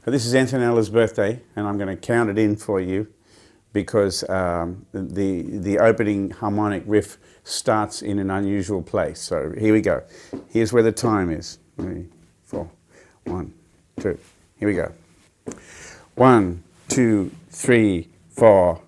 This is Antonella's birthday, and I'm going to count it in for you because the opening harmonic riff starts in an unusual place. So here we go. Here's where the time is. 3, 4, 1, 2. Here we go. 1, 2, 3, 4.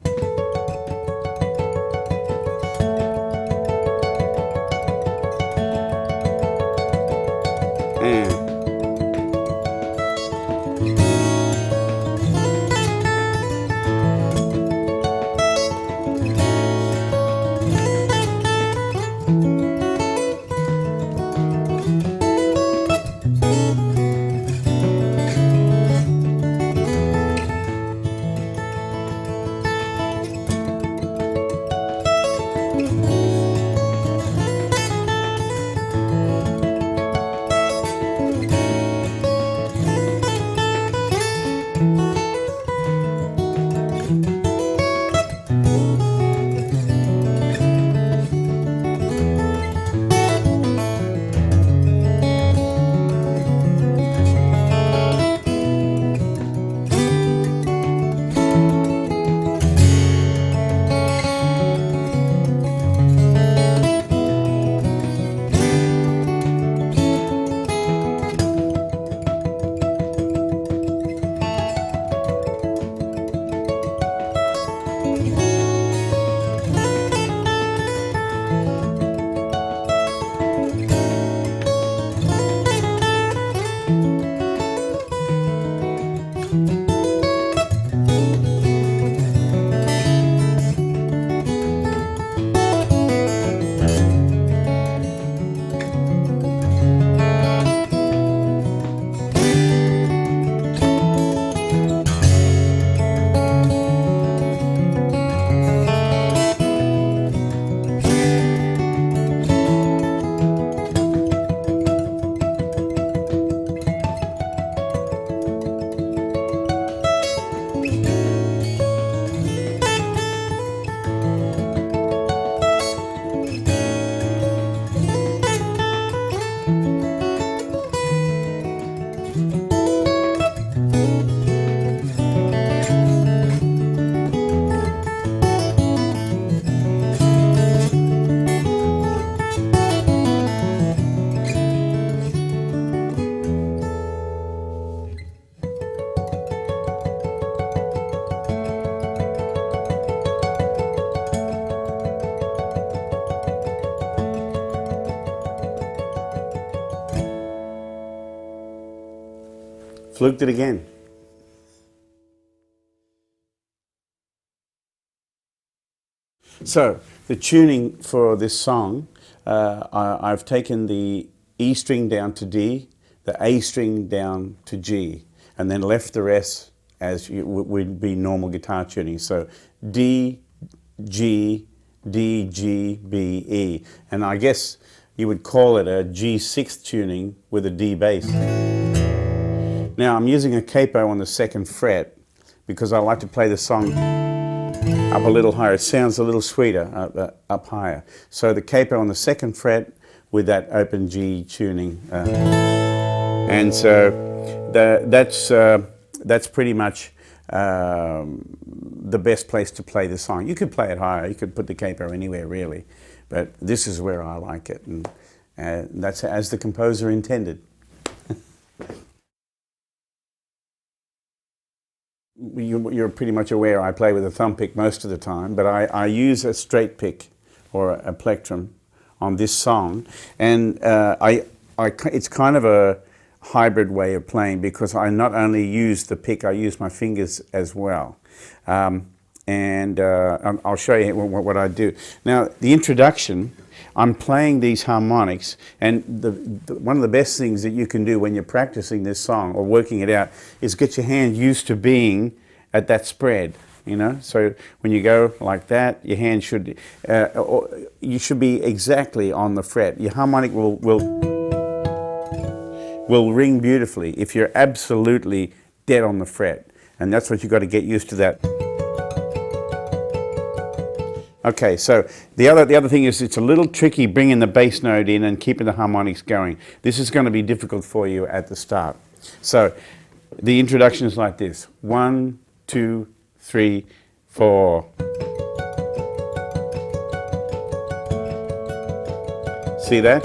Fluked it again. So the tuning for this song, I've taken the E string down to D, the A string down to G, and then left the rest as would be normal guitar tuning. So D, G, D, G, B, E. And I guess you would call it a G6 tuning with a D bass. Now I'm using a capo on the 2nd fret because I like to play the song up a little higher. It sounds a little sweeter up higher. So the capo on the 2nd fret with that open G tuning. And so that's pretty much the best place to play the song. You could play it higher. You could put the capo anywhere really. But this is where I like it. And that's as the composer intended. You're pretty much aware I play with a thumb pick most of the time, but I use a straight pick or a plectrum on this song, and it's kind of a hybrid way of playing because I not only use the pick, I use my fingers as well. And I'll show you what I do. Now, the introduction, I'm playing these harmonics, and one of the best things that you can do when you're practicing this song or working it out is get your hand used to being at that spread, you know? So when you go like that, your hand should, you should be exactly on the fret. Your harmonic will ring beautifully if you're absolutely dead on the fret. And that's what you've got to get used to that. Okay, so the other thing is it's a little tricky bringing the bass note in and keeping the harmonics going. This is going to be difficult for you at the start. So the introduction is like this. 1, 2, 3, 4. See that?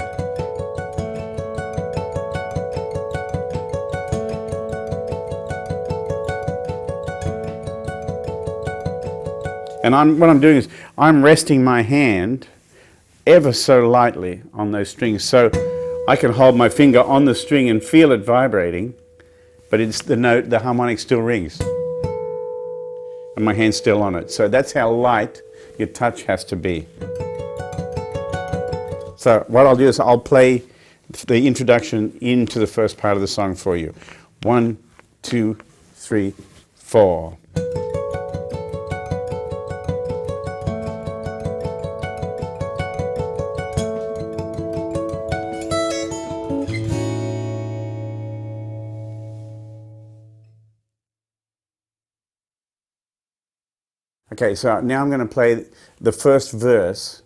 And what I'm doing is I'm resting my hand ever so lightly on those strings, so I can hold my finger on the string and feel it vibrating, but it's the note, the harmonic still rings, and my hand's still on it. So that's how light your touch has to be. So what I'll do is I'll play the introduction into the first part of the song for you. 1, 2, 3, 4. Okay, so now I'm going to play the first verse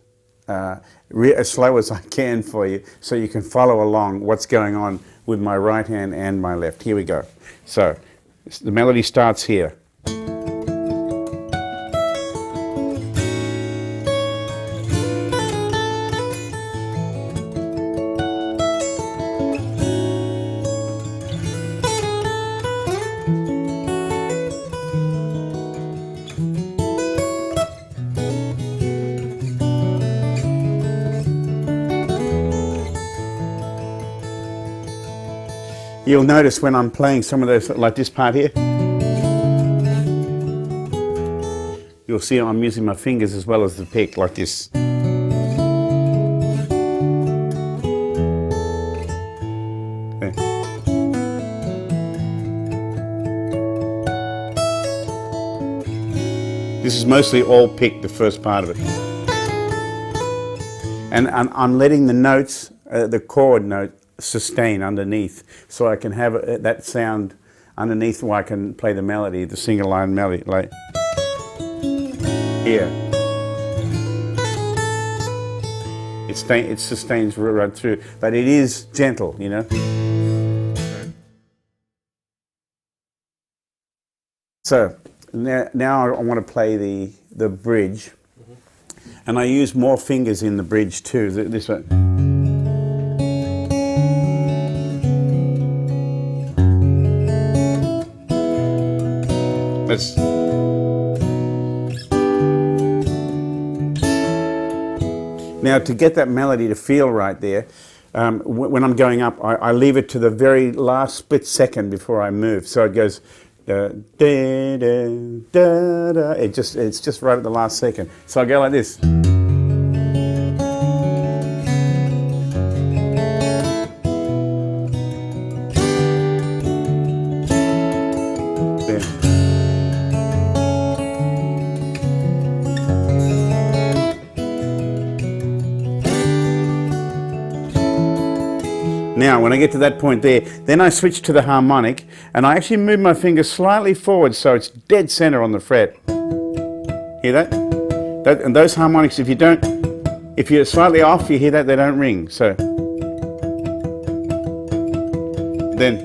as slow as I can for you, so you can follow along what's going on with my right hand and my left. Here we go. So the melody starts here. You'll notice when I'm playing some of those, like this part here, you'll see I'm using my fingers as well as the pick, like this. Okay. This is mostly all pick, the first part of it. And I'm letting the notes, the chord note, sustain underneath, so I can have that sound underneath where I can play the melody, the single line melody, like here. It sustains right through, but it is gentle, you know. So now I want to play the bridge, and I use more fingers in the bridge too. This one. Now, to get that melody to feel right there, when I'm going up, I leave it to the very last split second before I move. So it goes da, da, da, da, da. It's just right at the last second. So I go like this. Now, when I get to that point there, then I switch to the harmonic, and I actually move my finger slightly forward so it's dead center on the fret. Hear that? And those harmonics, if you're slightly off, you hear that, they don't ring. So then,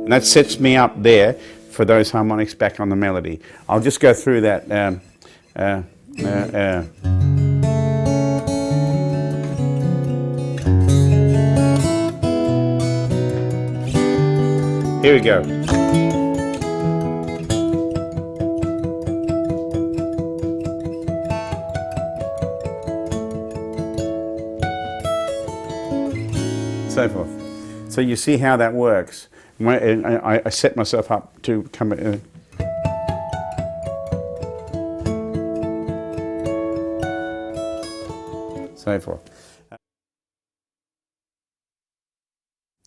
and that sets me up there for those harmonics back on the melody. I'll just go through that. Here we go. So forth. So you see how that works. I set myself up to come. So forth.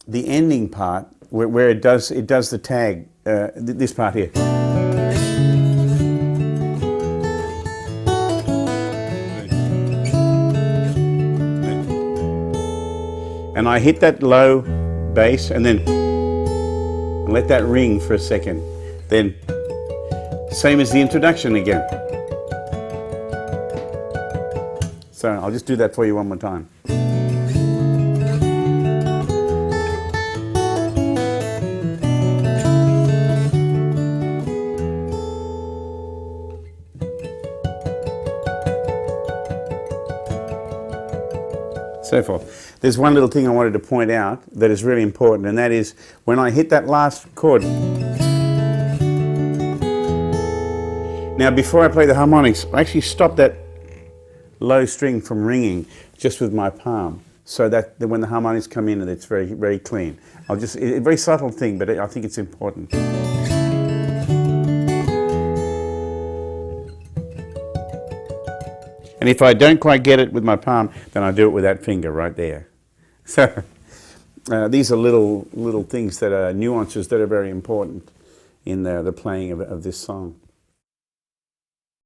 The ending part, where it does the tag, this part here. And I hit that low bass and then let that ring for a second. Then, same as the introduction again. So I'll just do that for you one more time. so forth. There's one little thing I wanted to point out that is really important, and that is when I hit that last chord. Now, before I play the harmonics, I actually stop that low string from ringing just with my palm, so that when the harmonics come in, it's very, very clean. It's a very subtle thing, but I think it's important. And if I don't quite get it with my palm, then I do it with that finger right there. So these are little things that are nuances that are very important in the playing of this song.